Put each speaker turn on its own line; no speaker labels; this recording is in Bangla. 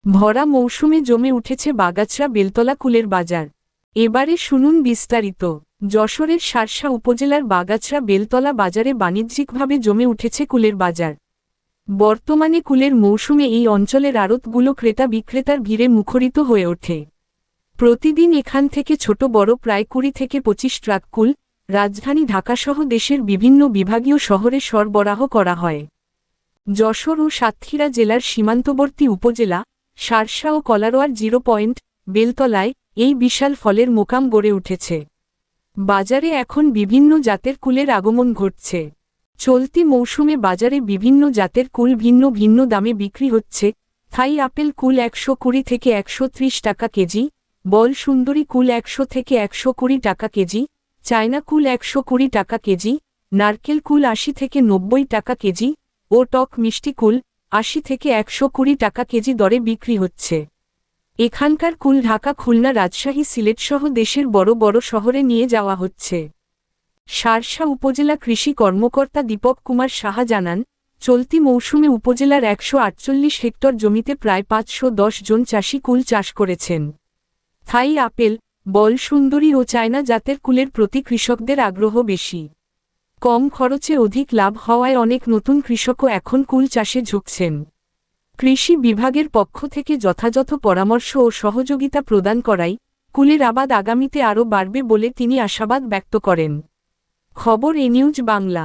ভরা মৌসুমে জমে উঠেছে বাগাছড়া বেলতলা কুলের বাজার। এবারে শুনুন বিস্তারিত। যশোরের শার্শা উপজেলার বাগাছড়া বেলতলা বাজারে বাণিজ্যিকভাবে জমে উঠেছে কুলের বাজার। বর্তমানে কুলের মৌসুমে এই অঞ্চলের আড়তগুলো ক্রেতা বিক্রেতার ভিড়ে মুখরিত হয়ে ওঠে। প্রতিদিন এখান থেকে ছোট বড় প্রায় ২০ থেকে ২৫ ট্রাক কুল রাজধানী ঢাকাসহ দেশের বিভিন্ন বিভাগীয় শহরে সরবরাহ করা হয়। যশোর ও সাতক্ষীরা জেলার সীমান্তবর্তী উপজেলা শার্শা ও কলারোয়ার 0 পয়েন্ট বেলতলায় এই বিশাল ফলের মোকাম গড়ে উঠেছে। বাজারে এখন বিভিন্ন জাতের কুলের আগমন ঘটছে। চলতি মৌসুমে বাজারে বিভিন্ন জাতের কুল ভিন্ন ভিন্ন দামে বিক্রি হচ্ছে। থাই আপেল কুল ১২০ থেকে ১৩০ টাকা কেজি, বল সুন্দরী কুল ১০০ থেকে ১২০ টাকা কেজি, চায়না কুল ১২০ টাকা কেজি, নারকেল কুল ৮০ থেকে ৯০ টাকা কেজি ও টক মিষ্টি কুল ৮০ থেকে ১২০ টাকা কেজি দরে বিক্রি হচ্ছে। এখানকার কুল ঢাকা, খুলনা, রাজশাহী, সিলেটসহ দেশের বড় বড় শহরে নিয়ে যাওয়া হচ্ছে। শার্শা উপজেলা কৃষি কর্মকর্তা দীপক কুমার সাহা জানান, চলতি মৌসুমে উপজেলার ১৪৮ হেক্টর জমিতে প্রায় ৫১০ জন চাষি কুল চাষ করেছেন। থাই আপেল, বল সুন্দরী ও চায়না জাতের কুলের প্রতি কৃষকদের আগ্রহ বেশি। কম খরচে অধিক লাভ হওয়ায় অনেক নতুন কৃষকও এখন কুল চাষে ঝুঁকছেন। কৃষি বিভাগের পক্ষ থেকে যথাযথ পরামর্শ ও সহযোগিতা প্রদান করায় কুলের আবাদ আগামীতে আরও বাড়বে বলে তিনি আশাবাদ ব্যক্ত করেন। খবর এ নিউজ বাংলা।